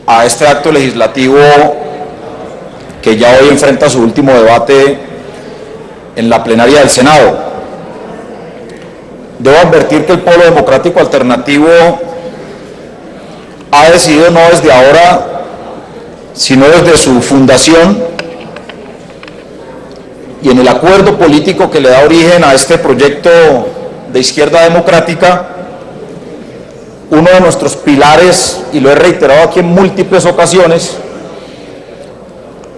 a este acto legislativo que ya hoy enfrenta su último debate en la plenaria del Senado. Debo advertir que el Polo Democrático Alternativo ha decidido no desde ahora, sino desde su fundación y en el acuerdo político que le da origen a este proyecto de izquierda democrática, uno de nuestros pilares, y lo he reiterado aquí en múltiples ocasiones,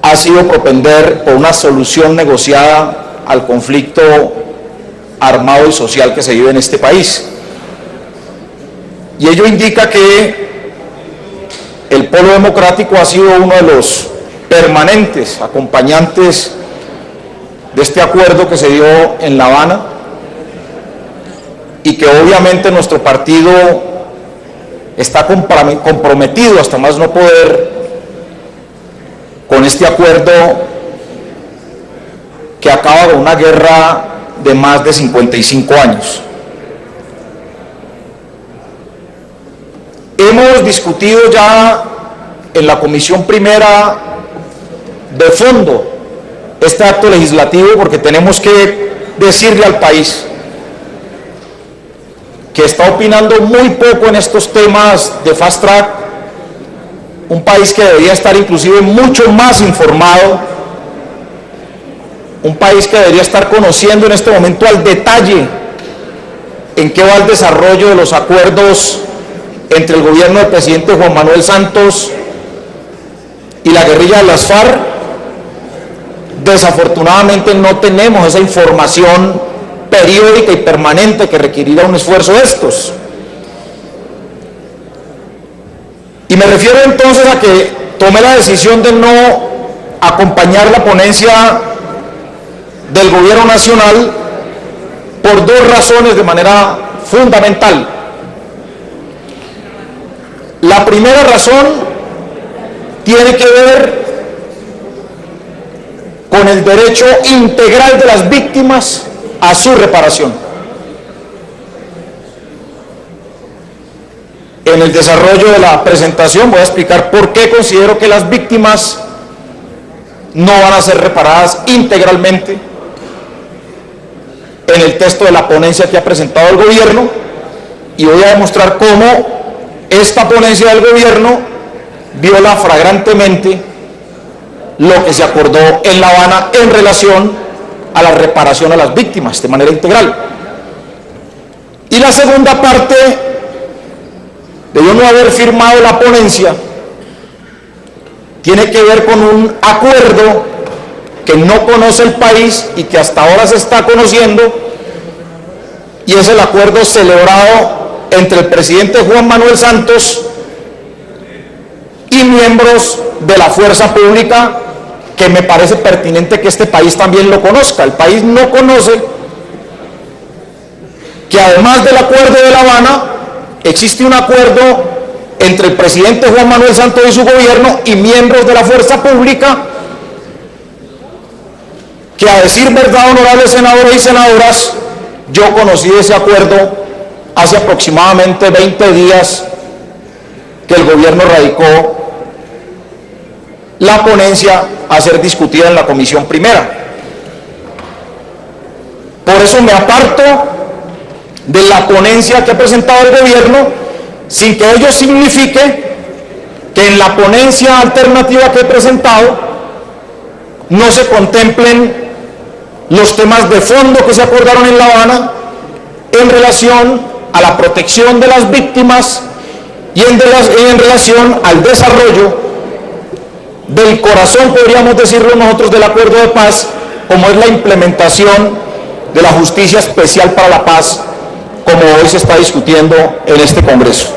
ha sido propender por una solución negociada al conflicto armado y social que se vive en este país. Y ello indica que el Polo Democrático ha sido uno de los permanentes acompañantes de este acuerdo que se dio en La Habana y que obviamente nuestro partido está comprometido hasta más no poder con este acuerdo que acaba con una guerra de más de 55 años. Hemos discutido ya en la Comisión Primera de fondo este acto legislativo porque tenemos que decirle al país que está opinando muy poco en estos temas de fast track, un país que debería estar inclusive mucho más informado, un país que debería estar conociendo en este momento al detalle en qué va el desarrollo de los acuerdos entre el gobierno del presidente Juan Manuel Santos y la guerrilla de las FARC. Desafortunadamente no tenemos esa información periódica y permanente que requerirá un esfuerzo de estos. Y me refiero entonces a que tomé la decisión de no acompañar la ponencia del gobierno nacional por dos razones de manera fundamental. La primera razón tiene que ver con el derecho integral de las víctimas a su reparación. En el desarrollo de la presentación voy a explicar por qué considero que las víctimas no van a ser reparadas integralmente en el texto de la ponencia que ha presentado el gobierno, y voy a demostrar cómo esta ponencia del gobierno viola flagrantemente lo que se acordó en La Habana en relación a la reparación a las víctimas de manera integral. Y la segunda parte de yo no haber firmado la ponencia tiene que ver con un acuerdo que no conoce el país y que hasta ahora se está conociendo, y es el acuerdo celebrado entre el presidente Juan Manuel Santos y miembros de la fuerza pública, que me parece pertinente que este país también lo conozca. El país no conoce que además del acuerdo de La Habana existe un acuerdo entre el presidente Juan Manuel Santos y su gobierno y miembros de la fuerza pública, que a decir verdad, honorables senadores y senadoras, yo conocí ese acuerdo hace aproximadamente 20 días que el gobierno radicó la ponencia a ser discutida en la Comisión Primera. Por eso me aparto de la ponencia que ha presentado el gobierno, sin que ello signifique que en la ponencia alternativa que he presentado no se contemplen los temas de fondo que se acordaron en La Habana en relación a la protección de las víctimas y en relación al desarrollo del corazón, podríamos decirlo nosotros, del acuerdo de paz, como es la implementación de la justicia especial para la paz, como hoy se está discutiendo en este Congreso.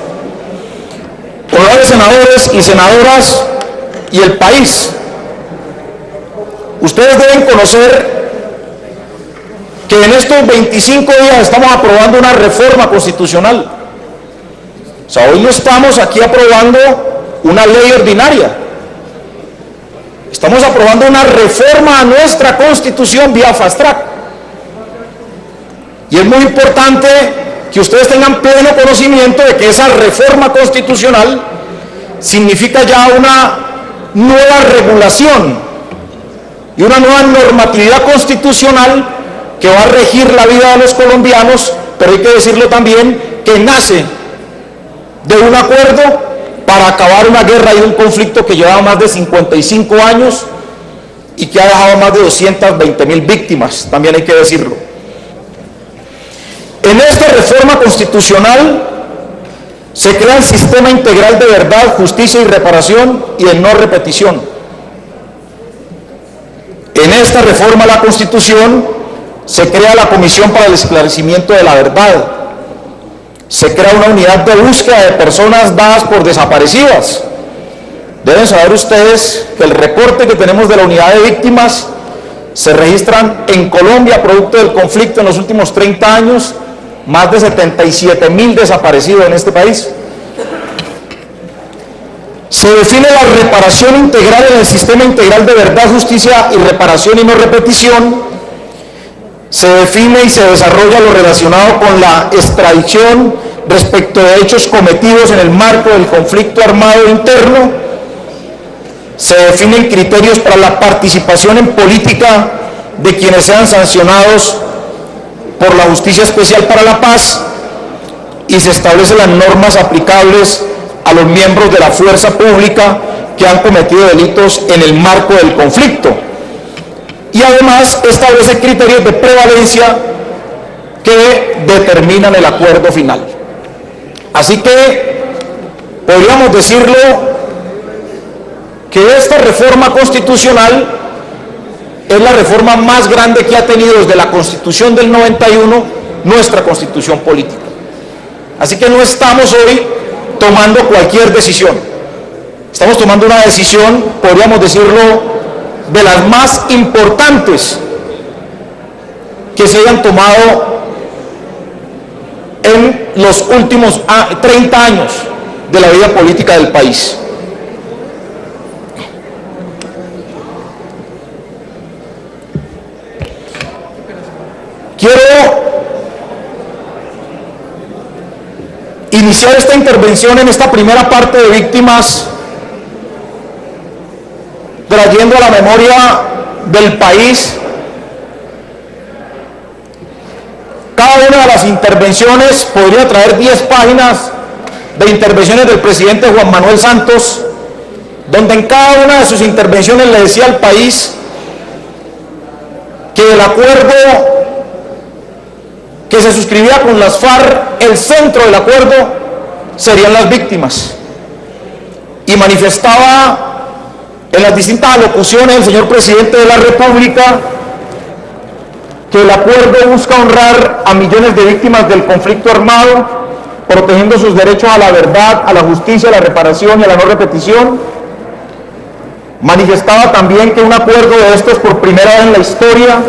Honorables senadores y senadoras y el país, ustedes deben conocer que en estos 25 días estamos aprobando una reforma constitucional. O sea, hoy no estamos aquí aprobando una ley ordinaria. Estamos aprobando una reforma a nuestra Constitución vía fast track. Y es muy importante que ustedes tengan pleno conocimiento de que esa reforma constitucional significa ya una nueva regulación y una nueva normatividad constitucional que va a regir la vida de los colombianos, pero hay que decirlo también, que nace de un acuerdo para acabar una guerra y un conflicto que llevaba más de 55 años y que ha dejado más de 220.000 víctimas, también hay que decirlo. En esta reforma constitucional se crea el sistema integral de verdad, justicia y reparación y de no repetición. En esta reforma a la Constitución se crea la Comisión para el Esclarecimiento de la Verdad. Se crea una unidad de búsqueda de personas dadas por desaparecidas. Deben saber ustedes que el reporte que tenemos de la unidad de víctimas se registran en Colombia, producto del conflicto en los últimos 30 años, más de 77.000 desaparecidos en este país. Se define la reparación integral en el sistema integral de verdad, justicia y reparación y no repetición. Se define y se desarrolla lo relacionado con la extradición respecto de hechos cometidos en el marco del conflicto armado interno. Se definen criterios para la participación en política de quienes sean sancionados por la Justicia Especial para la Paz y se establecen las normas aplicables a los miembros de la fuerza pública que han cometido delitos en el marco del conflicto. Y además establece criterios de prevalencia que determinan el acuerdo final. Así que podríamos decirlo que esta reforma constitucional es la reforma más grande que ha tenido desde la Constitución del 91 nuestra Constitución política. Así que no estamos hoy tomando cualquier decisión. Estamos tomando una decisión, podríamos decirlo, de las más importantes que se hayan tomado en los últimos 30 años de la vida política del país. Quiero iniciar esta intervención en esta primera parte de víctimas trayendo a la memoria del país cada una de las intervenciones. Podría traer 10 páginas de intervenciones del presidente Juan Manuel Santos, donde en cada una de sus intervenciones le decía al país que el acuerdo que se suscribía con las FARC, el centro del acuerdo serían las víctimas, y manifestaba en las distintas alocuciones del señor presidente de la República que el acuerdo busca honrar a millones de víctimas del conflicto armado, protegiendo sus derechos a la verdad, a la justicia, a la reparación y a la no repetición. Manifestaba también que un acuerdo de estos, por primera vez en la historia,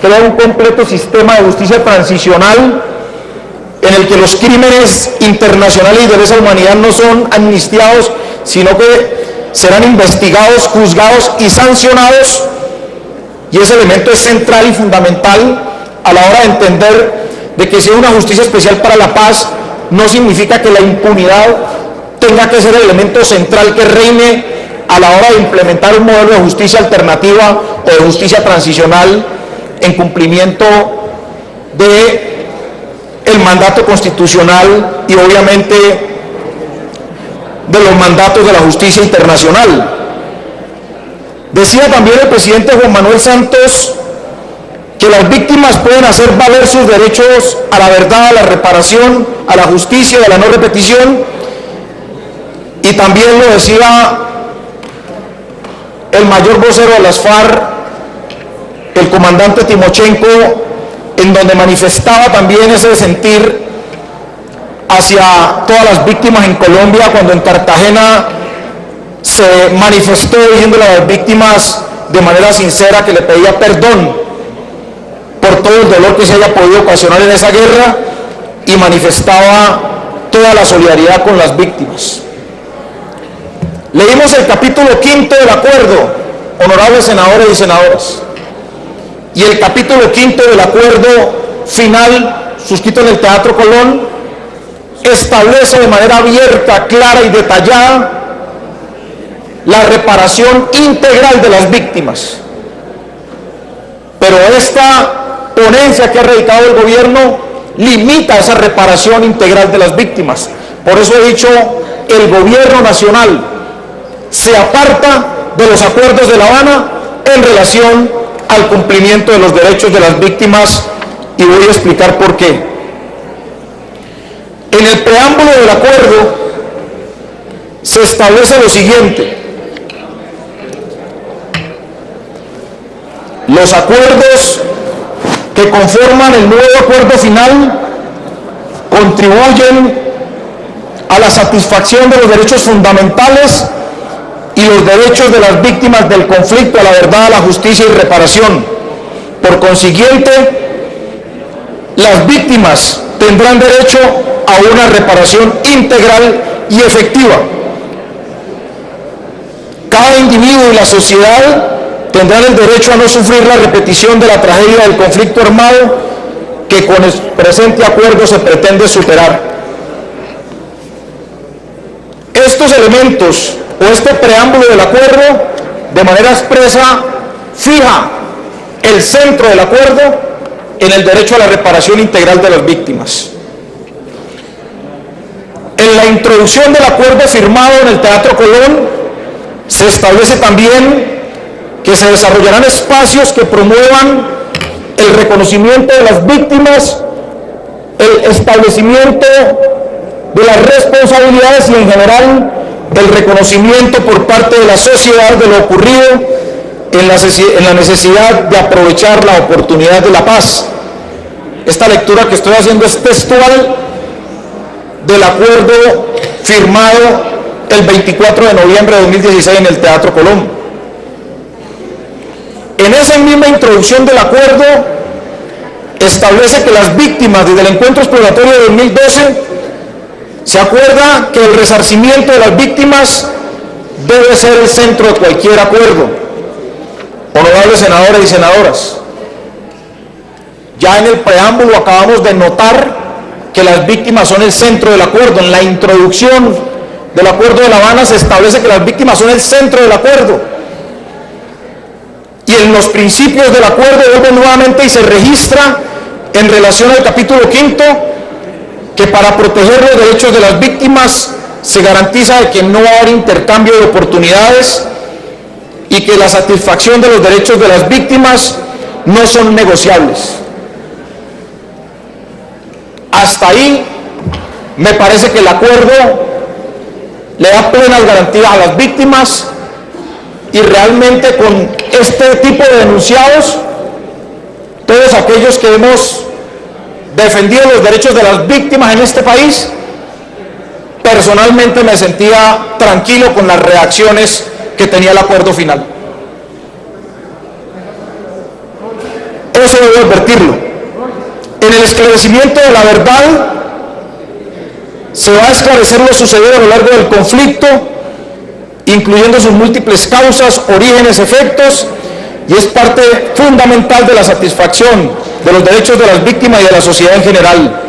crea un completo sistema de justicia transicional en el que los crímenes internacionales y de lesa humanidad no son amnistiados, sino que serán investigados, juzgados y sancionados, y ese elemento es central y fundamental a la hora de entender de que si hay una justicia especial para la paz, no significa que la impunidad tenga que ser el elemento central que reine a la hora de implementar un modelo de justicia alternativa o de justicia transicional en cumplimiento de el mandato constitucional y obviamente de los mandatos de la justicia internacional. Decía también el presidente Juan Manuel Santos que las víctimas pueden hacer valer sus derechos a la verdad, a la reparación, a la justicia y a la no repetición, y también lo decía el mayor vocero de las FARC, el comandante Timochenko, en donde manifestaba también ese sentir hacia todas las víctimas en Colombia, cuando en Cartagena se manifestó diciéndole a las víctimas de manera sincera que le pedía perdón por todo el dolor que se haya podido ocasionar en esa guerra, y manifestaba toda la solidaridad con las víctimas. Leímos el capítulo 5 del acuerdo, honorables senadores y senadoras, y el capítulo 5 del acuerdo final suscrito en el Teatro Colón establece de manera abierta, clara y detallada la reparación integral de las víctimas. Pero esta ponencia que ha radicado el gobierno limita esa reparación integral de las víctimas. Por eso he dicho, el gobierno nacional se aparta de los acuerdos de La Habana en relación al cumplimiento de los derechos de las víctimas, y voy a explicar por qué. En el preámbulo del acuerdo se establece lo siguiente: los acuerdos que conforman el nuevo acuerdo final contribuyen a la satisfacción de los derechos fundamentales y los derechos de las víctimas del conflicto, a la verdad, a la justicia y reparación. Por consiguiente, las víctimas tendrán derecho a una reparación integral y efectiva. Cada individuo y la sociedad tendrán el derecho a no sufrir la repetición de la tragedia del conflicto armado que con el presente acuerdo se pretende superar. Estos elementos o este preámbulo del acuerdo de manera expresa fija el centro del acuerdo en el derecho a la reparación integral de las víctimas. En la introducción del acuerdo firmado en el Teatro Colón se establece también que se desarrollarán espacios que promuevan el reconocimiento de las víctimas, el establecimiento de las responsabilidades y en general el reconocimiento por parte de la sociedad de lo ocurrido en la necesidad de aprovechar la oportunidad de la paz. Esta lectura que estoy haciendo es textual del acuerdo firmado el 24 de noviembre de 2016 en el Teatro Colón. En esa misma introducción del acuerdo establece que las víctimas desde el encuentro exploratorio de 2012 se acuerda que el resarcimiento de las víctimas debe ser el centro de cualquier acuerdo. Honorables senadores y senadoras, ya en el preámbulo acabamos de notar que las víctimas son el centro del acuerdo. En la introducción del acuerdo de La Habana se establece que las víctimas son el centro del acuerdo. Y en los principios del acuerdo vuelve nuevamente y se registra en relación al capítulo 5 que para proteger los derechos de las víctimas se garantiza de que no va a haber intercambio de oportunidades y que la satisfacción de los derechos de las víctimas no son negociables. Hasta ahí me parece que el acuerdo le da plenas garantías a las víctimas, y realmente con este tipo de denunciados, todos aquellos que hemos defendido los derechos de las víctimas en este país, personalmente me sentía tranquilo con las reacciones que tenía el acuerdo final. Eso debo advertirlo. En el esclarecimiento de la verdad se va a esclarecer lo sucedido a lo largo del conflicto, incluyendo sus múltiples causas, orígenes, efectos, y es parte fundamental de la satisfacción de los derechos de las víctimas y de la sociedad en general.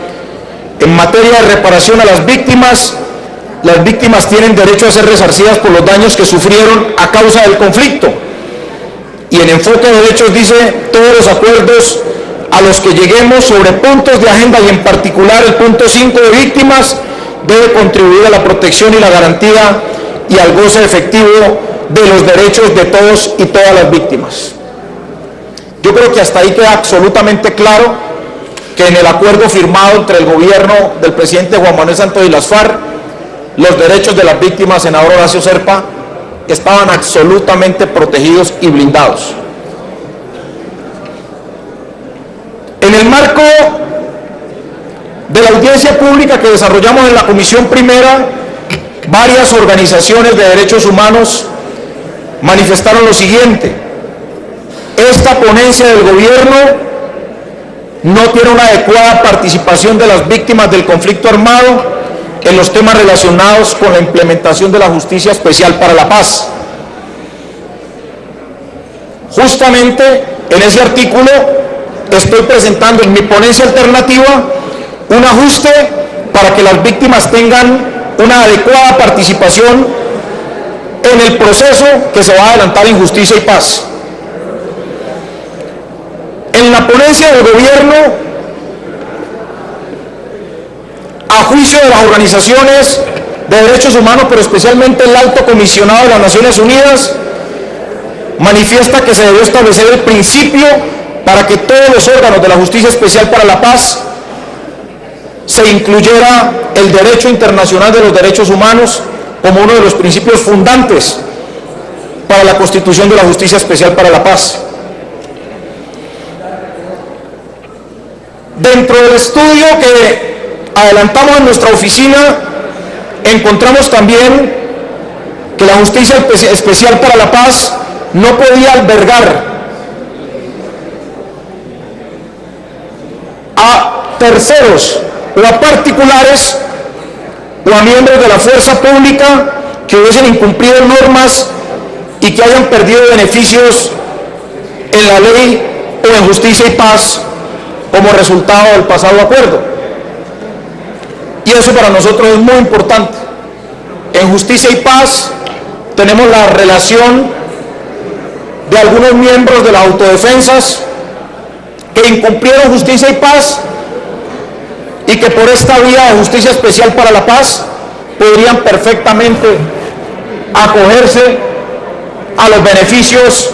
En materia de reparación a las víctimas tienen derecho a ser resarcidas por los daños que sufrieron a causa del conflicto. Y en enfoque de derechos dice: todos los acuerdos a los que lleguemos sobre puntos de agenda, y en particular el punto 5 de víctimas, debe contribuir a la protección y la garantía y al goce efectivo de los derechos de todos y todas las víctimas. Yo creo que hasta ahí queda absolutamente claro que en el acuerdo firmado entre el gobierno del presidente Juan Manuel Santos y las FARC, los derechos de las víctimas, senador Horacio Serpa, estaban absolutamente protegidos y blindados. En el marco de la audiencia pública que desarrollamos en la Comisión Primera, varias organizaciones de derechos humanos manifestaron lo siguiente: esta ponencia del gobierno no tiene una adecuada participación de las víctimas del conflicto armado en los temas relacionados con la implementación de la Justicia Especial para la Paz. Justamente en ese artículo estoy presentando en mi ponencia alternativa un ajuste para que las víctimas tengan una adecuada participación en el proceso que se va a adelantar en Justicia y Paz. En la ponencia del gobierno, a juicio de las organizaciones de derechos humanos, pero especialmente el Alto Comisionado de las Naciones Unidas, manifiesta que se debió establecer el principio para que todos los órganos de la Justicia Especial para la Paz se incluyera el derecho internacional de los derechos humanos como uno de los principios fundantes para la constitución de la Justicia Especial para la Paz. Dentro del estudio que adelantamos en nuestra oficina, encontramos también que la Justicia Especial para la Paz no podía albergar a terceros o a particulares o a miembros de la fuerza pública que hubiesen incumplido normas y que hayan perdido beneficios en la ley o en Justicia y Paz como resultado del pasado acuerdo. Y eso para nosotros es muy importante. En Justicia y Paz tenemos la relación de algunos miembros de las autodefensas que incumplieron Justicia y Paz y que por esta vía de Justicia Especial para la Paz podrían perfectamente acogerse a los beneficios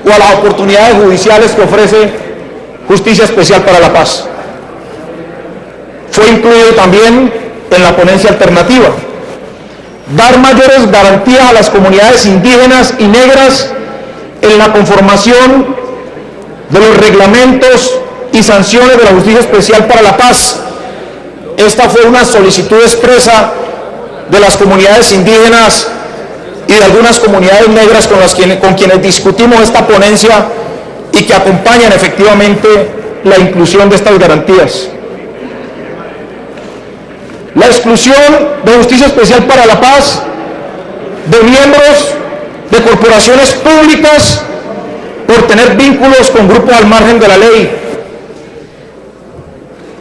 o a las oportunidades judiciales que ofrece Justicia Especial para la Paz. Fue incluido también en la ponencia alternativa dar mayores garantías a las comunidades indígenas y negras en la conformación de los reglamentos y sanciones de la Justicia Especial para la Paz. Esta fue una solicitud expresa de las comunidades indígenas y de algunas comunidades negras con quienes discutimos esta ponencia y que acompañan efectivamente la inclusión de estas garantías. La exclusión de Justicia Especial para la Paz de miembros de corporaciones públicas por tener vínculos con grupos al margen de la ley.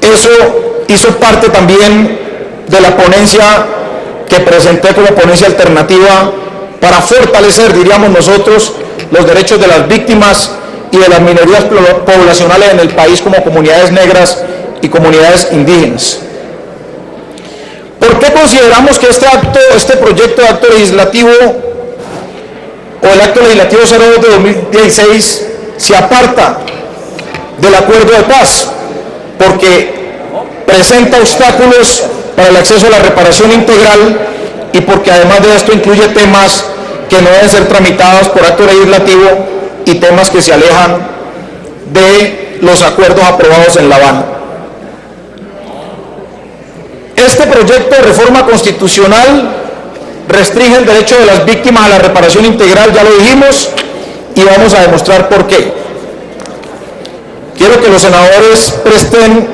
Eso hizo parte también de la ponencia que presenté como ponencia alternativa para fortalecer, diríamos nosotros, los derechos de las víctimas y de las minorías poblacionales en el país como comunidades negras y comunidades indígenas. ¿Por qué consideramos que este proyecto de acto legislativo o el acto legislativo 02 de 2016 se aparta del acuerdo de paz? Porque presenta obstáculos para el acceso a la reparación integral y porque además de esto incluye temas que no deben ser tramitados por acto legislativo y temas que se alejan de los acuerdos aprobados en La Habana. Este proyecto de reforma constitucional restringe el derecho de las víctimas a la reparación integral, ya lo dijimos, y vamos a demostrar por qué. Quiero que los senadores presten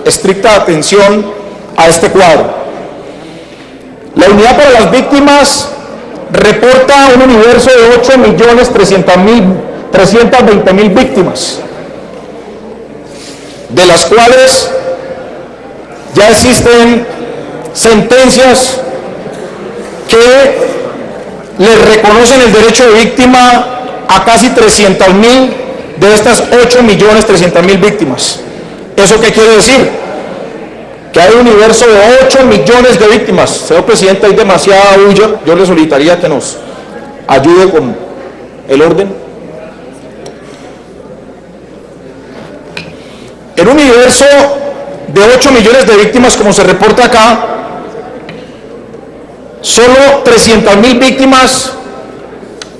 estricta atención a este cuadro. La Unidad para las Víctimas reporta un universo de 8.320.000 víctimas, de las cuales ya existen sentencias que les reconocen el derecho de víctima a casi 300.000 de estas 8.300.000 víctimas. ¿Eso qué quiere decir? Que hay un universo de 8 millones de víctimas. Señor presidente, hay demasiada bulla. Yo le solicitaría que nos ayude con el orden. En un universo de 8 millones de víctimas, como se reporta acá, solo 300.000 víctimas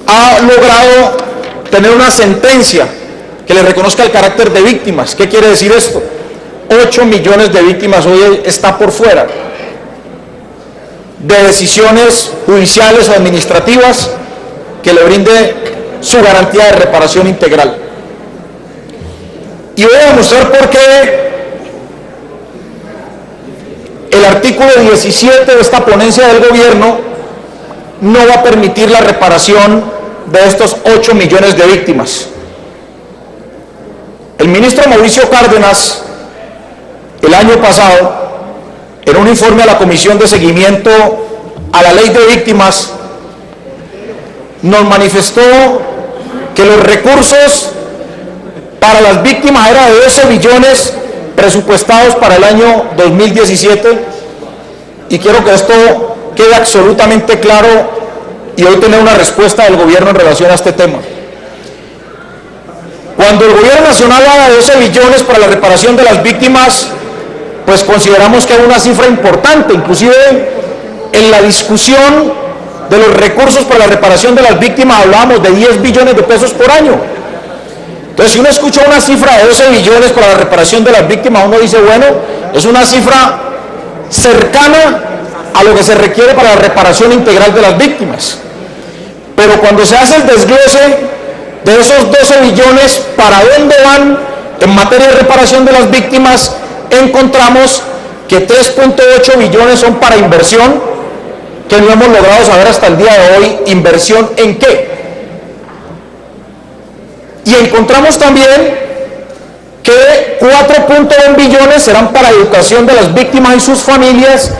ha logrado tener una sentencia que le reconozca el carácter de víctimas. ¿Qué quiere decir esto? 8 millones de víctimas hoy está por fuera de decisiones judiciales o administrativas que le brinde su garantía de reparación integral. Y voy a demostrar por qué el artículo 17 de esta ponencia del gobierno no va a permitir la reparación de estos 8 millones de víctimas. El ministro Mauricio Cárdenas, el año pasado, en un informe a la Comisión de Seguimiento a la Ley de Víctimas, nos manifestó que los recursos para las víctimas eran de 12 billones presupuestados para el año 2017, y quiero que esto quede absolutamente claro y hoy tener una respuesta del gobierno en relación a este tema. Cuando el gobierno nacional habla de 12 billones para la reparación de las víctimas, pues consideramos que es una cifra importante. Inclusive en la discusión de los recursos para la reparación de las víctimas hablábamos de 10 billones de pesos por año. Entonces, si uno escucha una cifra de 12 billones para la reparación de las víctimas, uno dice, bueno, es una cifra cercana a lo que se requiere para la reparación integral de las víctimas. Pero cuando se hace el desglose de esos 12 billones, ¿para dónde van en materia de reparación de las víctimas? Encontramos que 3.8 billones son para inversión, que no hemos logrado saber hasta el día de hoy, ¿inversión en qué? Y encontramos también que 4.1 billones serán para educación de las víctimas y sus familias,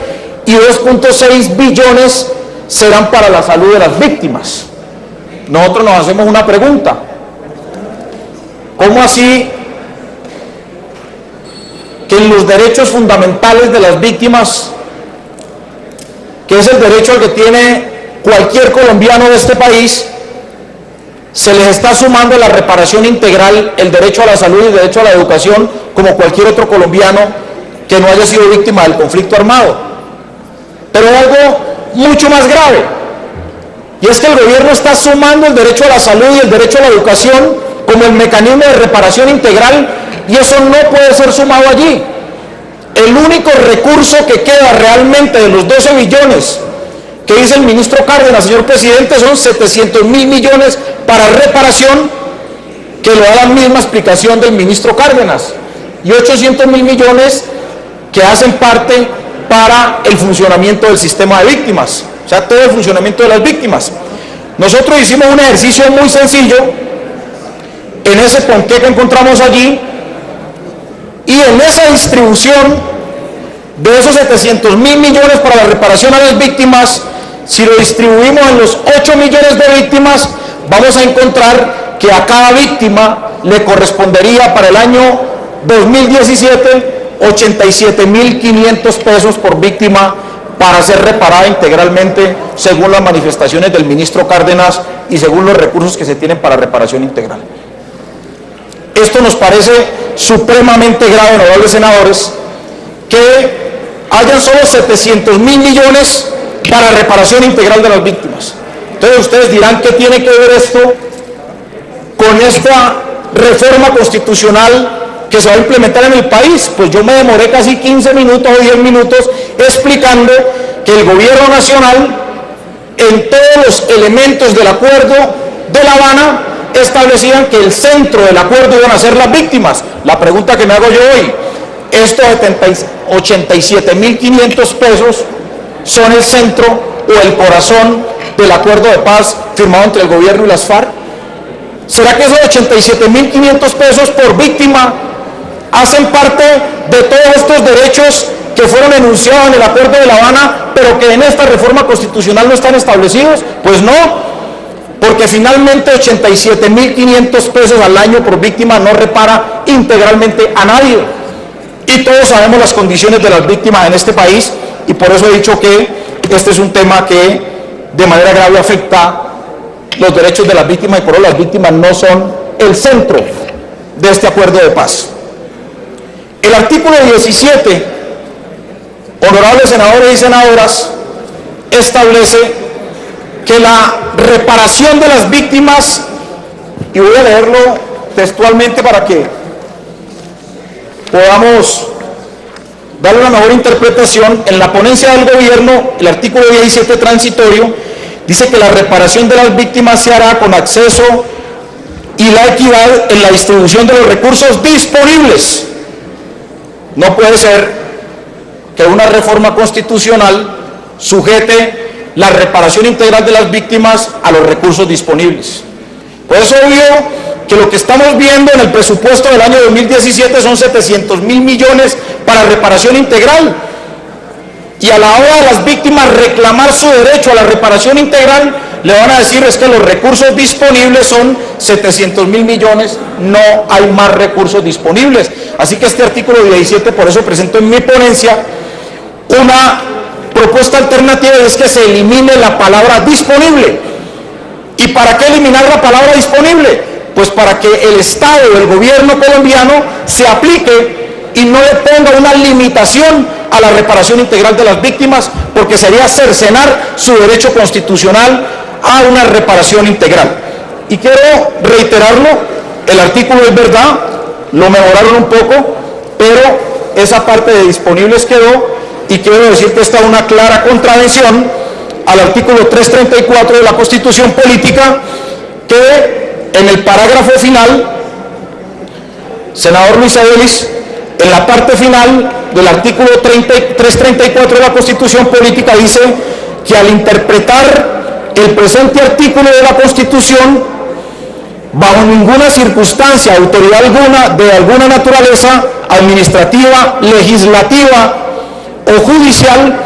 y 2.6 billones serán para la salud de las víctimas. Nosotros nos hacemos una pregunta: ¿cómo así que en los derechos fundamentales de las víctimas, que es el derecho al que tiene cualquier colombiano de este país, se les está sumando la reparación integral, el derecho a la salud y el derecho a la educación, como cualquier otro colombiano que no haya sido víctima del conflicto armado? Pero hay algo mucho más grave, y es que el gobierno está sumando el derecho a la salud y el derecho a la educación como el mecanismo de reparación integral, y eso no puede ser sumado allí. El único recurso que queda realmente de los 12 billones que dice el ministro Cárdenas, señor presidente, son 700.000 millones para reparación, que lo da la misma explicación del ministro Cárdenas, y 800.000 millones que hacen parte para el funcionamiento del sistema de víctimas, o sea, todo el funcionamiento de las víctimas. Nosotros hicimos un ejercicio muy sencillo en ese ponqué que encontramos allí, y en esa distribución de esos 700.000 millones para la reparación a las víctimas, si lo distribuimos en los 8 millones de víctimas, vamos a encontrar que a cada víctima le correspondería para el año 2017 87.500 pesos por víctima para ser reparada integralmente, según las manifestaciones del ministro Cárdenas y según los recursos que se tienen para reparación integral. Esto nos parece supremamente grave, honorables senadores, que hayan solo 700.000 millones para reparación integral de las víctimas. Entonces ustedes dirán, ¿qué tiene que ver esto con esta reforma constitucional que se va a implementar en el país? Pues yo me demoré casi 15 minutos o 10 minutos explicando que el gobierno nacional, en todos los elementos del acuerdo de La Habana, establecían que el centro del acuerdo iban a ser las víctimas. La pregunta que me hago yo hoy: ¿estos 87.500 pesos son el centro o el corazón del acuerdo de paz firmado entre el gobierno y las FARC? ¿Será que esos 87.500 pesos por víctima hacen parte de todos estos derechos que fueron enunciados en el acuerdo de La Habana, pero que en esta reforma constitucional no están establecidos? Pues no, porque finalmente 87.500 pesos al año por víctima no repara integralmente a nadie. Y todos sabemos las condiciones de las víctimas en este país, y por eso he dicho que este es un tema que de manera grave afecta los derechos de las víctimas, y por eso las víctimas no son el centro de este acuerdo de paz. El artículo 17, honorables senadores y senadoras, establece que la reparación de las víctimas, y voy a leerlo textualmente para que podamos darle una mejor interpretación. En la ponencia del gobierno, el artículo 17 transitorio dice que la reparación de las víctimas se hará con acceso y la equidad en la distribución de los recursos disponibles. No puede ser que una reforma constitucional sujete la reparación integral de las víctimas a los recursos disponibles. Pues es obvio que lo que estamos viendo en el presupuesto del año 2017 son 700.000 millones para reparación integral, y a la hora de las víctimas reclamar su derecho a la reparación integral, le van a decir es que los recursos disponibles son 700.000 millones, no hay más recursos disponibles. Así que este artículo 17, por eso presento en mi ponencia una propuesta alternativa, y es que se elimine la palabra disponible. ¿Y para qué eliminar la palabra disponible? Pues para que el Estado, el gobierno colombiano, se aplique y no le ponga una limitación a la reparación integral de las víctimas, porque sería cercenar su derecho constitucional a una reparación integral. Y quiero reiterarlo, el artículo es verdad, lo mejoraron un poco, pero esa parte de disponibles quedó, y quiero decir que está una clara contravención al artículo 334 de la Constitución Política, que en el parágrafo final, senador Luis Adelis, en la parte final del artículo 334 de la Constitución Política dice que al interpretar el presente artículo de la Constitución, bajo ninguna circunstancia, autoridad alguna de alguna naturaleza, administrativa, legislativa o judicial,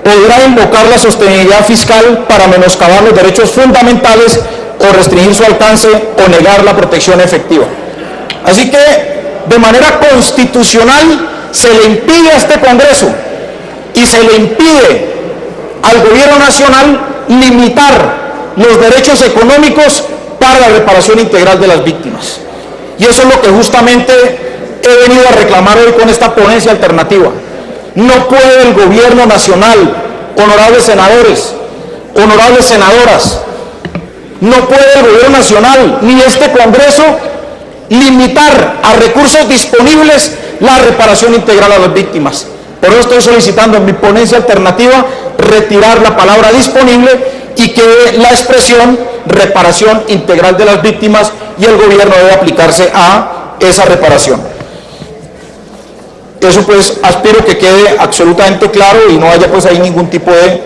podrá invocar la sostenibilidad fiscal para menoscabar los derechos fundamentales o restringir su alcance o negar la protección efectiva. Así que, de manera constitucional, se le impide a este Congreso y se le impide al Gobierno Nacional limitar los derechos económicos para la reparación integral de las víctimas. Y eso es lo que justamente he venido a reclamar hoy con esta ponencia alternativa. No puede el Gobierno Nacional, honorables senadores, honorables senadoras, no puede el Gobierno Nacional ni este Congreso limitar a recursos disponibles la reparación integral a las víctimas. Por eso estoy solicitando en mi ponencia alternativa retirar la palabra disponible y que la expresión reparación integral de las víctimas, y el gobierno debe aplicarse a esa reparación. Eso pues aspiro que quede absolutamente claro y no haya pues ahí ningún tipo de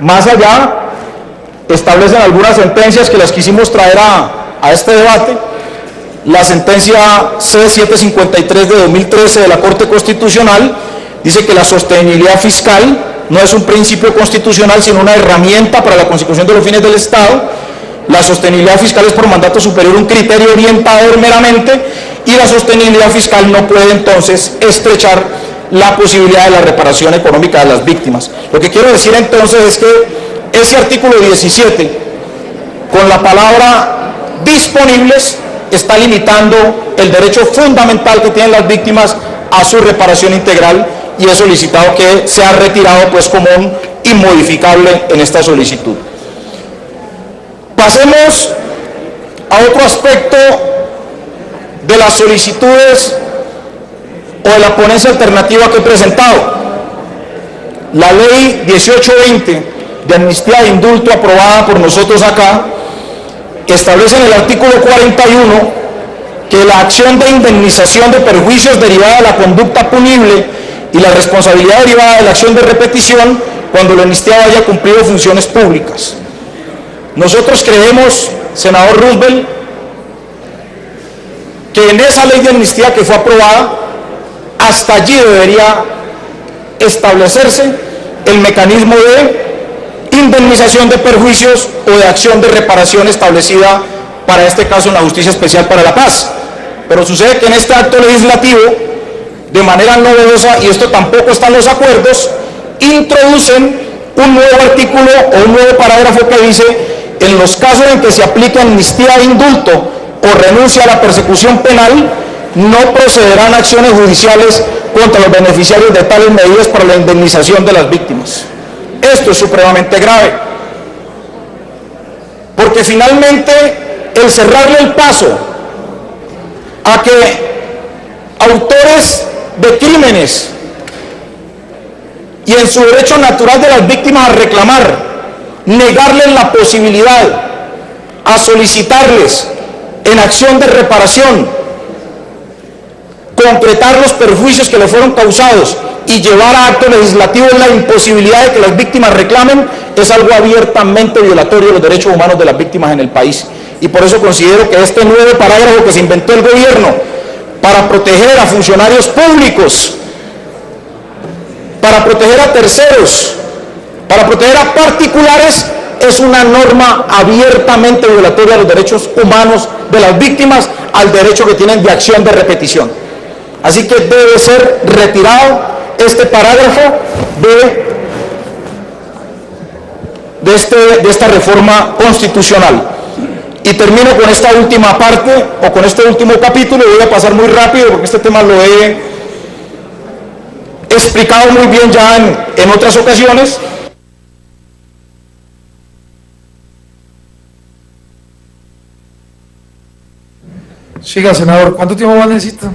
más allá. Establecen algunas sentencias que las quisimos traer a este debate. La sentencia C-753 de 2013 de la Corte Constitucional dice que la sostenibilidad fiscal no es un principio constitucional, sino una herramienta para la consecución de los fines del Estado. La sostenibilidad fiscal es por mandato superior un criterio orientador meramente, y la sostenibilidad fiscal no puede entonces estrechar la posibilidad de la reparación económica de las víctimas. Lo que quiero decir entonces es que ese artículo 17, con la palabra disponibles, está limitando el derecho fundamental que tienen las víctimas a su reparación integral, y he solicitado que sea retirado pues como un inmodificable en esta solicitud. Pasemos a otro aspecto de las solicitudes o de la ponencia alternativa que he presentado. La ley 1820 de amnistía e indulto, aprobada por nosotros acá, establece en el artículo 41 que la acción de indemnización de perjuicios derivada de la conducta punible y la responsabilidad derivada de la acción de repetición cuando el amnistiado haya cumplido funciones públicas. Nosotros creemos, senador Roosevelt, que en esa ley de amnistía que fue aprobada, hasta allí debería establecerse el mecanismo de indemnización de perjuicios o de acción de reparación establecida para este caso en la Justicia Especial para la Paz. Pero sucede que en este acto legislativo, de manera novedosa, y esto tampoco está en los acuerdos, introducen un nuevo artículo o un nuevo parágrafo que dice: en los casos en que se aplique amnistía e indulto o renuncia a la persecución penal, no procederán acciones judiciales contra los beneficiarios de tales medidas para la indemnización de las víctimas. Esto es supremamente grave, porque finalmente el cerrarle el paso a que autores de crímenes y en su derecho natural de las víctimas a reclamar, negarles la posibilidad a solicitarles en acción de reparación, concretar los perjuicios que le fueron causados y llevar a actos legislativos la imposibilidad de que las víctimas reclamen, es algo abiertamente violatorio de los derechos humanos de las víctimas en el país. y por eso considero que este nuevo parágrafo que se inventó el gobierno para proteger a funcionarios públicos, para proteger a terceros, para proteger a particulares, es una norma abiertamente violatoria a los derechos humanos de las víctimas, al derecho que tienen de acción de repetición. Así que debe ser retirado este parágrafo de esta reforma constitucional. Y termino con esta última parte, o con este último capítulo, y voy a pasar muy rápido porque este tema lo he explicado muy bien ya en otras ocasiones. Siga, senador. ¿Cuánto tiempo más necesita?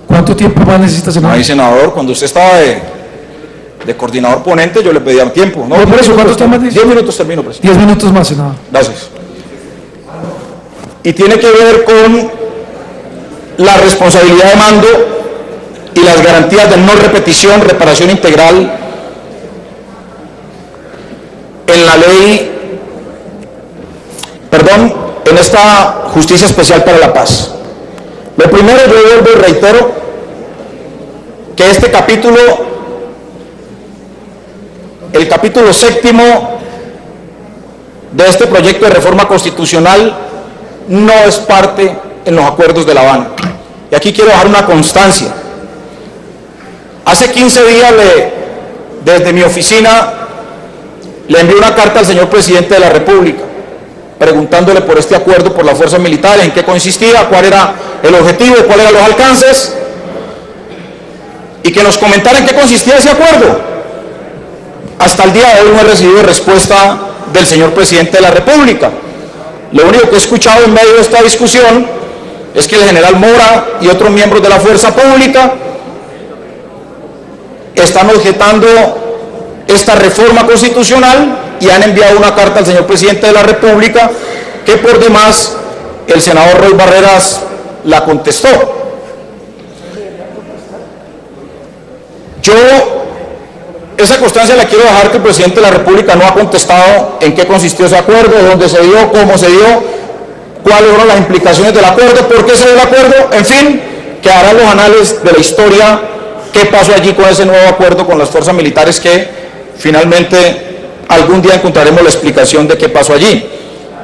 ¿Cuánto tiempo más necesita, senador? Ay, senador, cuando usted estaba de coordinador ponente, yo le pedía tiempo. No, por eso, ¿cuántos temas necesita? 10 minutos termino, presidente. 10 minutos más, senador. Gracias. Y tiene que ver con la responsabilidad de mando y las garantías de no repetición, reparación integral en la ley, en esta Justicia Especial para la Paz. Lo primero, yo vuelvo y reitero que este capítulo, el capítulo 7º de este proyecto de reforma constitucional, no es parte en los acuerdos de La Habana. Y aquí quiero dejar una constancia. Hace 15 días, desde mi oficina, le envié una carta al señor presidente de la República, preguntándole por este acuerdo por las fuerzas militares, en qué consistía, cuál era el objetivo, cuáles eran los alcances, y que nos comentara en qué consistía ese acuerdo. Hasta el día de hoy no he recibido respuesta del señor presidente de la República. Lo único que he escuchado en medio de esta discusión es que el general Mora y otros miembros de la fuerza pública están objetando esta reforma constitucional y han enviado una carta al señor presidente de la República, que por demás el senador Roy Barreras la contestó. Yo esa constancia la quiero dejar, que el presidente de la República no ha contestado en qué consistió ese acuerdo, dónde se dio, cómo se dio, cuáles fueron las implicaciones del acuerdo, por qué se dio el acuerdo, en fin, quedarán los anales de la historia qué pasó allí con ese nuevo acuerdo con las fuerzas militares, que finalmente algún día encontraremos la explicación de qué pasó allí.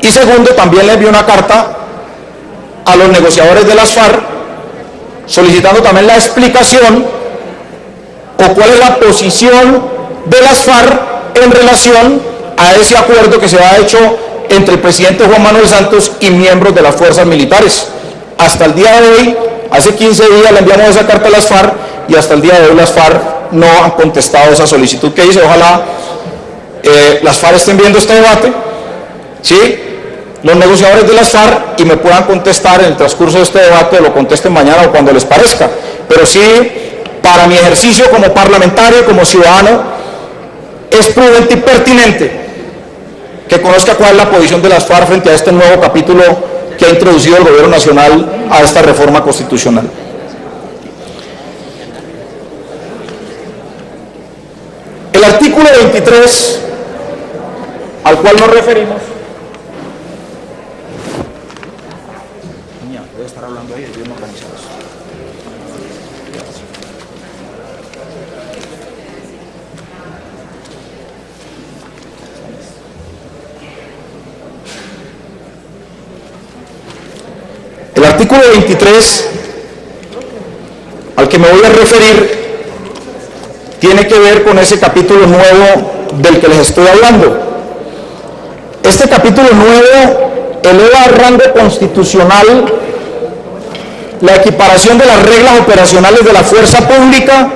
Y segundo, también le envió una carta a los negociadores de las FARC solicitando también la explicación o cuál es la posición de las FARC en relación a ese acuerdo que se ha hecho entre el presidente Juan Manuel Santos y miembros de las fuerzas militares. Hasta el día de hoy, hace 15 días le enviamos esa carta a las FARC y hasta el día de hoy las FARC no han contestado esa solicitud que hice. Ojalá las FARC estén viendo este debate, ¿sí?, los negociadores de las FARC, y me puedan contestar en el transcurso de este debate, lo contesten mañana o cuando les parezca. Pero sí, para mi ejercicio como parlamentario, como ciudadano, es prudente y pertinente que conozca cuál es la posición de las FARC frente a este nuevo capítulo que ha introducido el gobierno nacional a esta reforma constitucional. El artículo 23, al cual nos referimos, debe estar hablando ahí, bien organizados. El artículo 23, al que me voy a referir, tiene que ver con ese capítulo nuevo del que les estoy hablando. Este capítulo nuevo eleva al rango constitucional la equiparación de las reglas operacionales de la fuerza pública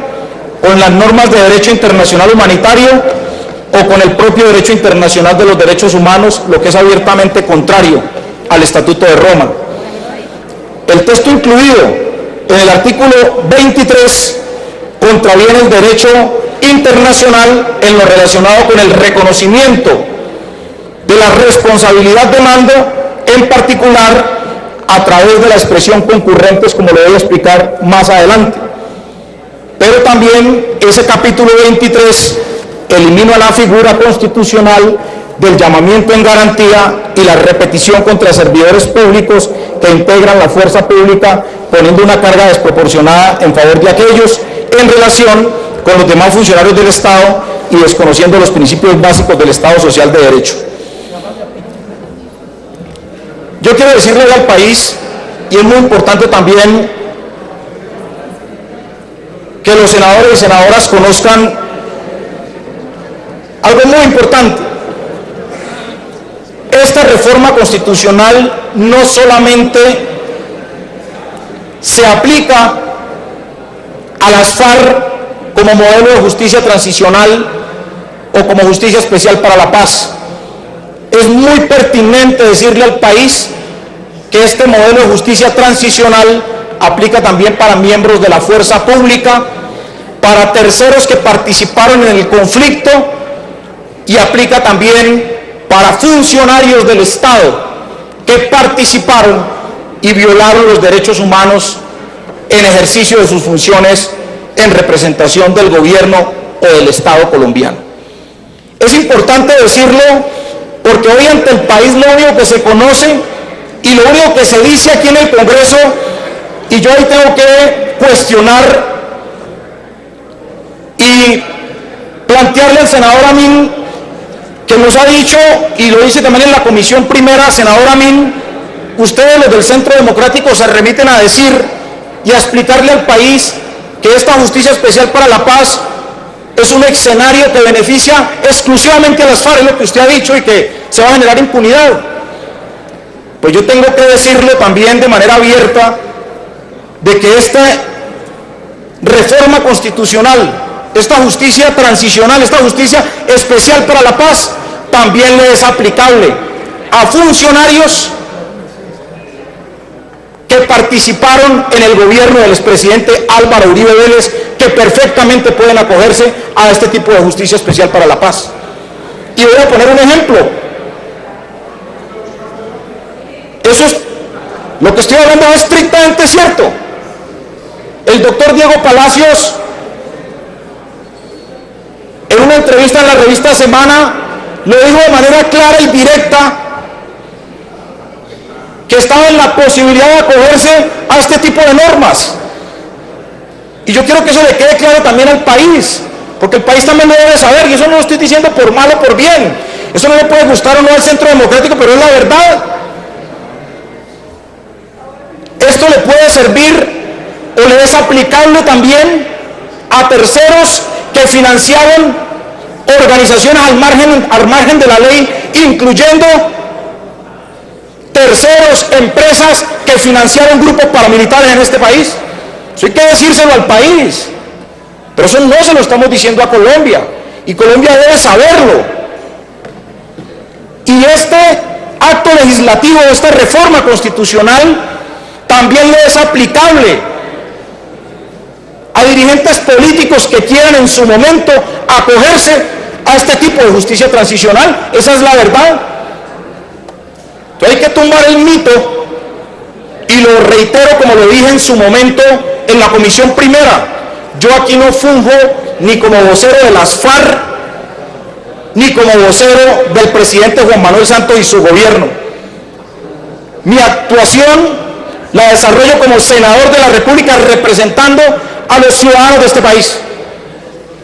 con las normas de derecho internacional humanitario o con el propio derecho internacional de los derechos humanos, lo que es abiertamente contrario al Estatuto de Roma. El texto incluido en el artículo 23 contraviene el derecho internacional en lo relacionado con el reconocimiento de la responsabilidad de mando, en particular a través de la expresión concurrentes, como lo voy a explicar más adelante. Pero también ese capítulo 23 elimina la figura constitucional del llamamiento en garantía y la repetición contra servidores públicos que integran la fuerza pública, poniendo una carga desproporcionada en favor de aquellos en relación con los demás funcionarios del Estado y desconociendo los principios básicos del Estado social de derecho. Yo quiero decirle al país, y es muy importante también que los senadores y senadoras conozcan algo muy importante. Esta reforma constitucional no solamente se aplica a las FARC como modelo de justicia transicional o como justicia especial para la paz. Es muy pertinente decirle al país que este modelo de justicia transicional aplica también para miembros de la fuerza pública, para terceros que participaron en el conflicto, y aplica también para funcionarios del Estado que participaron y violaron los derechos humanos en ejercicio de sus funciones en representación del gobierno o del Estado colombiano. Es importante decirlo porque hoy ante el país lo único que se conoce y lo único que se dice aquí en el Congreso, y yo ahí tengo que cuestionar y plantearle al senador Amin, que nos ha dicho, y lo dice también en la comisión primera, senador Amin, ustedes los del Centro Democrático se remiten a decir y a explicarle al país que esta justicia especial para la paz es un escenario que beneficia exclusivamente a las FARC, es lo que usted ha dicho, y que se va a generar impunidad. Pues yo tengo que decirlo también de manera abierta de que esta reforma constitucional, esta justicia transicional, esta justicia especial para la paz, también le es aplicable a funcionarios que participaron en el gobierno del expresidente Álvaro Uribe Vélez, que perfectamente pueden acogerse a este tipo de justicia especial para la paz. Y voy a poner un ejemplo. Eso es, lo que estoy hablando es estrictamente cierto. El doctor Diego Palacios, en una entrevista en la revista Semana, lo dijo de manera clara y directa, que estaba en la posibilidad de acogerse a este tipo de normas. Y yo quiero que eso le quede claro también al país, porque el país también lo debe saber, y eso no lo estoy diciendo por mal o por bien. Eso no le puede gustar o no al Centro Democrático, pero es la verdad. Esto le puede servir o le es aplicable también a terceros que financiaron organizaciones al margen de la ley, incluyendo terceros, empresas que financiaron grupos paramilitares en este país. Eso hay que decírselo al país, pero eso no se lo estamos diciendo a Colombia, y Colombia debe saberlo. Y este acto legislativo, esta reforma constitucional, también le es aplicable a dirigentes políticos que quieran en su momento acogerse a este tipo de justicia transicional. Esa es la verdad. Entonces hay que tumbar el mito, y lo reitero como lo dije en su momento en la comisión primera. Yo aquí no funjo ni como vocero de las FARC, ni como vocero del presidente Juan Manuel Santos y su gobierno. Mi actuación la desarrollo como senador de la República, representando a los ciudadanos de este país,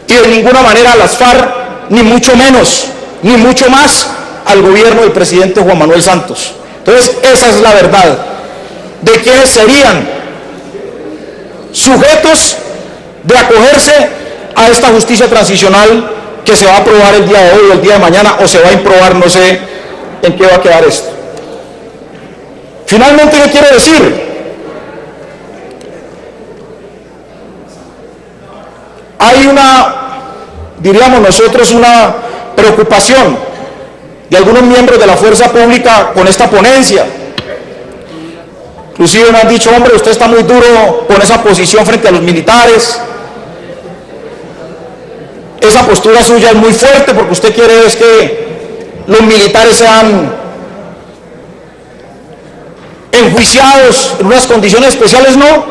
y de ninguna manera a las FARC, ni mucho menos, ni mucho más al gobierno del presidente Juan Manuel Santos. Entonces esa es la verdad de quienes serían sujetos de acogerse a esta justicia transicional que se va a aprobar el día de hoy o el día de mañana, o se va a improbar, no sé en qué va a quedar esto. Finalmente, ¿qué quiero decir? Hay diríamos nosotros, una preocupación de algunos miembros de la fuerza pública con esta ponencia. Inclusive me han dicho, hombre, usted está muy duro con esa posición frente a los militares. Esa postura suya es muy fuerte porque usted quiere es que los militares sean enjuiciados en unas condiciones especiales. No,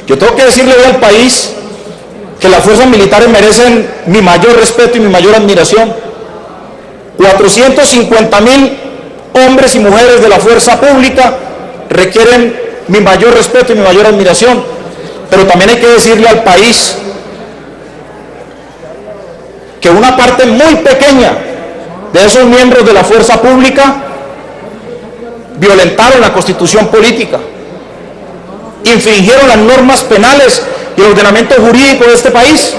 yo tengo que decirle hoy al país que las fuerzas militares merecen mi mayor respeto y mi mayor admiración. 450.000 hombres y mujeres de la fuerza pública requieren mi mayor respeto y mi mayor admiración, pero también hay que decirle al país que una parte muy pequeña de esos miembros de la fuerza pública violentaron la constitución política, infringieron las normas penales y el ordenamiento jurídico de este país,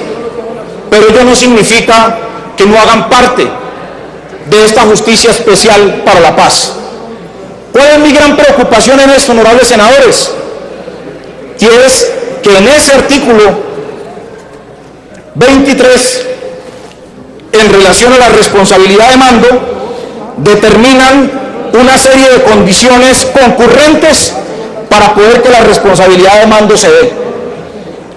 pero ello no significa que no hagan parte de esta justicia especial para la paz. ¿Cuál es mi gran preocupación en esto, honorables senadores? Y es que en ese artículo 23, en relación a la responsabilidad de mando, determinan una serie de condiciones concurrentes para poder que la responsabilidad de mando se dé.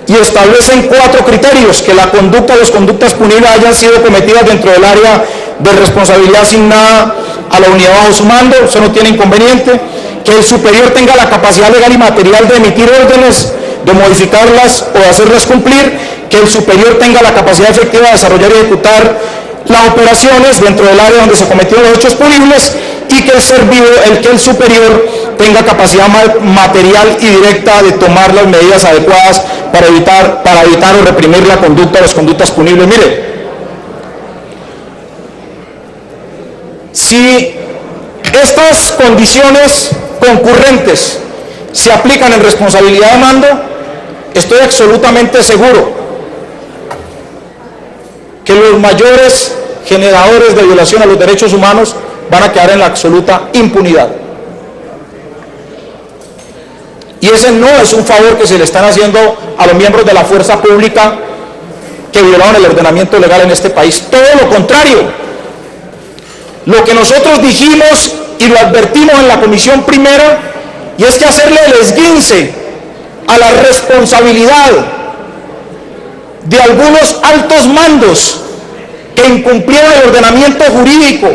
Y establecen 4 criterios: que la conducta o las conductas punibles hayan sido cometidas dentro del área de responsabilidad asignada a la unidad bajo su mando, eso no tiene inconveniente; que el superior tenga la capacidad legal y material de emitir órdenes, de modificarlas o de hacerlas cumplir; que el superior tenga la capacidad efectiva de desarrollar y ejecutar las operaciones dentro del área donde se cometieron los hechos punibles; y que el superior tenga capacidad material y directa de tomar las medidas adecuadas para evitar o reprimir la conducta o las conductas punibles. Mire, si estas condiciones concurrentes se aplican en responsabilidad de mando, estoy absolutamente seguro que los mayores generadores de violación a los derechos humanos van a quedar en la absoluta impunidad. Y ese no es un favor que se le están haciendo a los miembros de la fuerza pública que violaron el ordenamiento legal en este país. Todo lo contrario. Lo que nosotros dijimos y lo advertimos en la comisión primera, y es que hacerle el esguince a la responsabilidad de algunos altos mandos que incumplieron el ordenamiento jurídico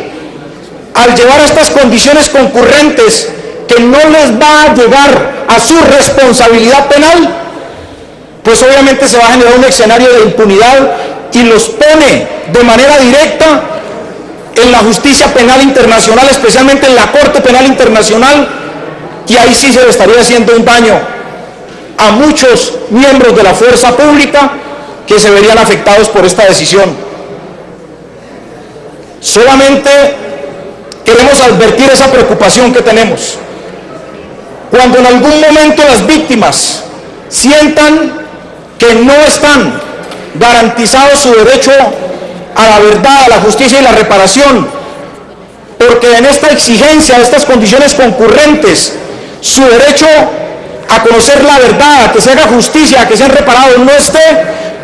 al llevar a estas condiciones concurrentes que no les va a llegar a su responsabilidad penal, pues obviamente se va a generar un escenario de impunidad y los pone de manera directa en la justicia penal internacional, especialmente en la Corte Penal Internacional, y ahí sí se le estaría haciendo un daño a muchos miembros de la fuerza pública que se verían afectados por esta decisión. Solamente queremos advertir esa preocupación que tenemos. Cuando en algún momento las víctimas sientan que no están garantizados su derecho a la verdad, a la justicia y la reparación, porque en esta exigencia, de estas condiciones concurrentes, su derecho a conocer la verdad, a que se haga justicia, a que sean reparados, no esté,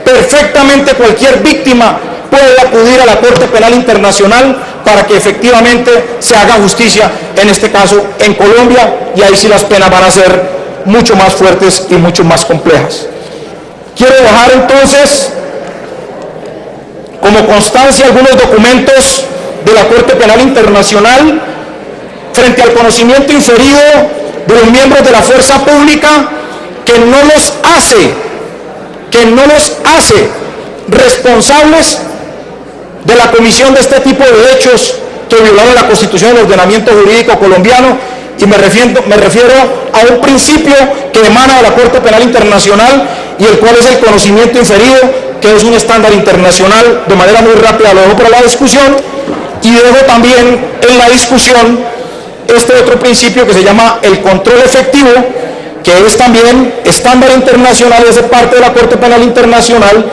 perfectamente cualquier víctima puede acudir a la Corte Penal Internacional para que efectivamente se haga justicia, en este caso en Colombia, y ahí sí las penas van a ser mucho más fuertes y mucho más complejas. Quiero dejar entonces como constancia algunos documentos de la Corte Penal Internacional frente al conocimiento inferido de los miembros de la fuerza pública, que no los hace responsables de la comisión de este tipo de hechos que violaron la Constitución y el ordenamiento jurídico colombiano, y me refiero a un principio que emana de la Corte Penal Internacional, y el cual es el conocimiento inferido, que es un estándar internacional. De manera muy rápida lo dejo para la discusión, y dejo también en la discusión este otro principio que se llama el control efectivo, que es también estándar internacional y hace parte de la Corte Penal Internacional,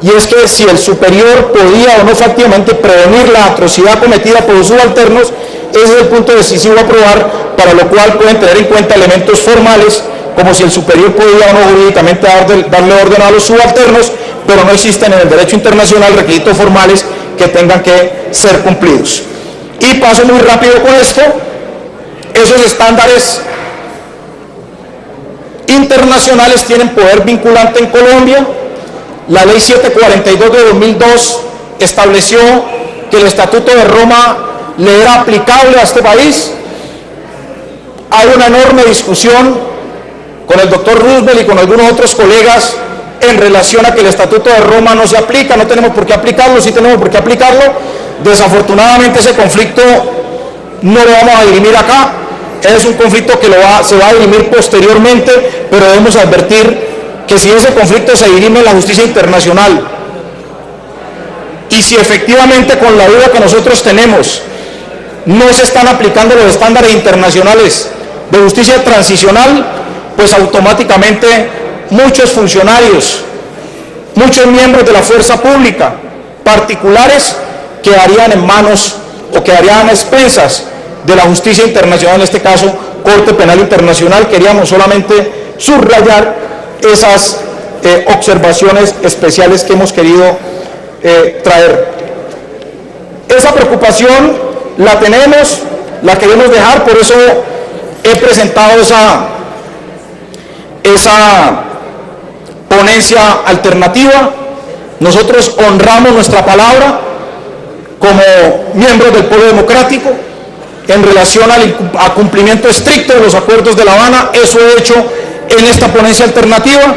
y es que si el superior podía o no factiblemente prevenir la atrocidad cometida por los subalternos, ese es el punto decisivo a probar, para lo cual pueden tener en cuenta elementos formales, como si el superior podía o no jurídicamente darle orden a los subalternos, pero no existen en el derecho internacional requisitos formales que tengan que ser cumplidos. Y paso muy rápido con esto. Esos estándares internacionales tienen poder vinculante en Colombia. La ley 742 de 2002 estableció que el Estatuto de Roma le era aplicable a este país. Hay una enorme discusión con el doctor Roosevelt y con algunos otros colegas en relación a que el Estatuto de Roma no se aplica, no tenemos por qué aplicarlo, sí tenemos por qué aplicarlo. Desafortunadamente ese conflicto no lo vamos a dirimir acá, es un conflicto que se va a dirimir posteriormente, pero debemos advertir que si ese conflicto se dirime en la justicia internacional y si efectivamente con la duda que nosotros tenemos no se están aplicando los estándares internacionales de justicia transicional, pues automáticamente muchos funcionarios, muchos miembros de la fuerza pública, particulares, quedarían en manos o quedarían a expensas de la justicia internacional, en este caso Corte Penal Internacional. Queríamos solamente subrayar esas observaciones especiales que hemos querido traer. Esa preocupación la tenemos, la queremos dejar, por eso he presentado esa ponencia alternativa. Nosotros honramos nuestra palabra como miembros del pueblo democrático en relación al cumplimiento estricto de los acuerdos de La Habana. Eso he hecho en esta ponencia alternativa,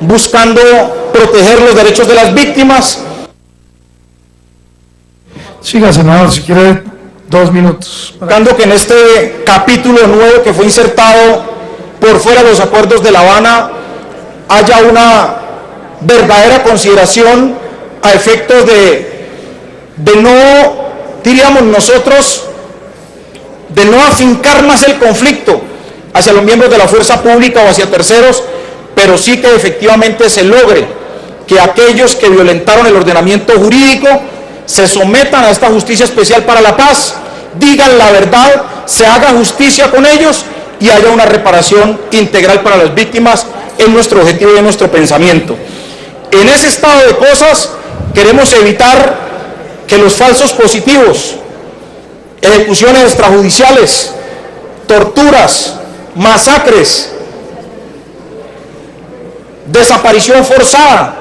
buscando proteger los derechos de las víctimas. Siga, senador, si quiere 2 minutos. Buscando que en este capítulo nuevo que fue insertado por fuera de los acuerdos de La Habana haya una verdadera consideración a efectos de no, diríamos nosotros, de no afincar más el conflicto hacia los miembros de la fuerza pública o hacia terceros, pero sí que efectivamente se logre que aquellos que violentaron el ordenamiento jurídico se sometan a esta justicia especial para la paz, digan la verdad, se haga justicia con ellos y haya una reparación integral para las víctimas. Es nuestro objetivo y es nuestro pensamiento. En ese estado de cosas queremos evitar que los falsos positivos, ejecuciones extrajudiciales, torturas, masacres, desaparición forzada,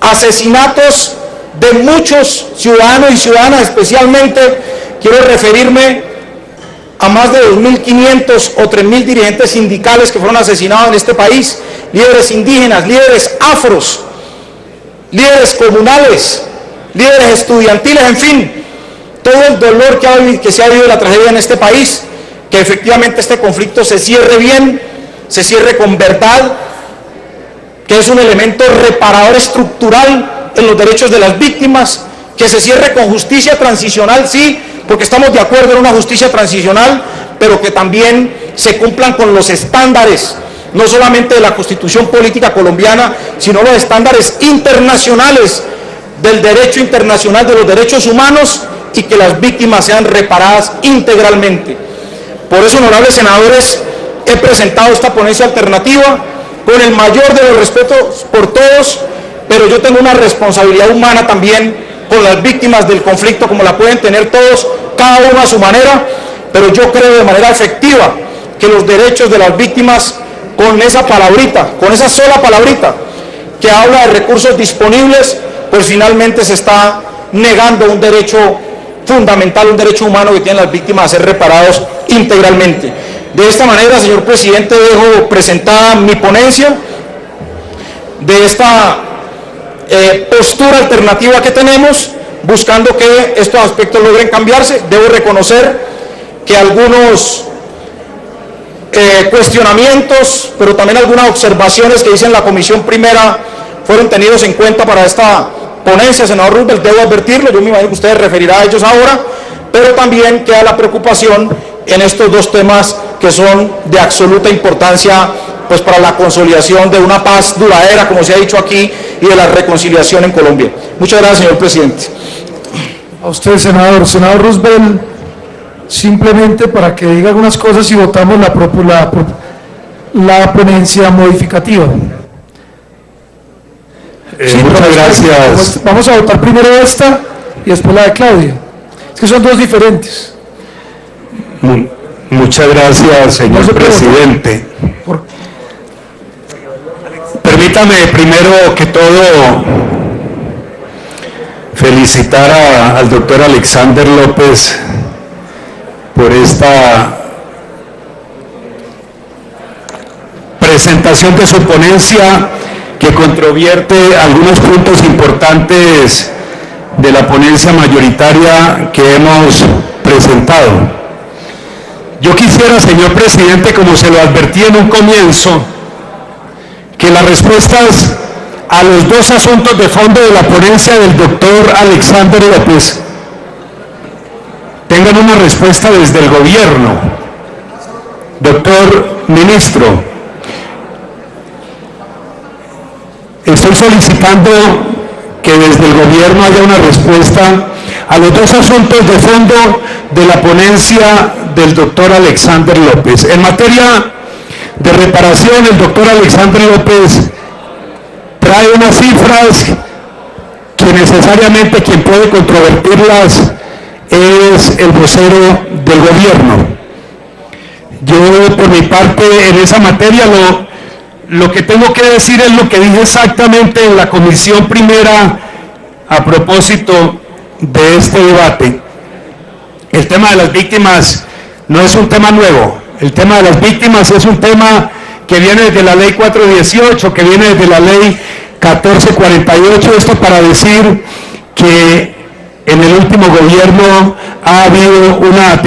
asesinatos de muchos ciudadanos y ciudadanas, especialmente quiero referirme a más de 2.500 o 3.000 dirigentes sindicales que fueron asesinados en este país, líderes indígenas, líderes afros, líderes comunales, líderes estudiantiles, en fin, todo el dolor que se ha vivido la tragedia en este país, que efectivamente este conflicto se cierre bien, se cierre con verdad, que es un elemento reparador estructural en los derechos de las víctimas, que se cierre con justicia transicional, sí, porque estamos de acuerdo en una justicia transicional, pero que también se cumplan con los estándares, no solamente de la Constitución Política Colombiana, sino los estándares internacionales del derecho internacional de los derechos humanos, y que las víctimas sean reparadas integralmente. Por eso, honorables senadores, he presentado esta ponencia alternativa con el mayor de los respetos por todos, pero yo tengo una responsabilidad humana también con las víctimas del conflicto, como la pueden tener todos, cada uno a su manera, pero yo creo de manera efectiva que los derechos de las víctimas, con esa palabrita, con esa sola palabrita que habla de recursos disponibles, pues finalmente se está negando un derecho fundamental, un derecho humano que tienen las víctimas a ser reparados integralmente. De esta manera, señor presidente, dejo presentada mi ponencia de esta postura alternativa que tenemos, buscando que estos aspectos logren cambiarse. Debo reconocer que algunos cuestionamientos, pero también algunas observaciones que hice en la comisión primera fueron tenidos en cuenta para esta ponencia, senador Roosevelt, debo advertirlo, yo me imagino que usted referirá a ellos ahora, pero también queda la preocupación en estos dos temas que son de absoluta importancia, pues para la consolidación de una paz duradera, como se ha dicho aquí, y de la reconciliación en Colombia. Muchas gracias, señor presidente. A usted, senador. Senador Roosevelt, simplemente para que diga algunas cosas y votamos la ponencia modificativa. Sí, muchas gracias. Vamos a votar primero esta y después la de Claudia. Es que son dos diferentes. Muchas gracias, señor presidente. Permítame primero que todo felicitar al doctor Alexander López por esta presentación de su ponencia, que controvierte algunos puntos importantes de la ponencia mayoritaria que hemos presentado. Yo quisiera, señor presidente, como se lo advertí en un comienzo, que las respuestas a los dos asuntos de fondo de la ponencia del doctor Alexander López tengan una respuesta desde el gobierno. Doctor ministro, estoy solicitando que desde el gobierno haya una respuesta a los dos asuntos de fondo de la ponencia del doctor Alexander López. En materia de reparación, el doctor Alexander López trae unas cifras que necesariamente quien puede controvertirlas es el vocero del gobierno. Yo, por mi parte, en esa materia, lo que tengo que decir es lo que dije exactamente en la comisión primera a propósito de este debate. El tema de las víctimas no es un tema nuevo. El tema de las víctimas es un tema que viene desde la ley 418, que viene desde la ley 1448. Esto para decir que en el último gobierno ha habido una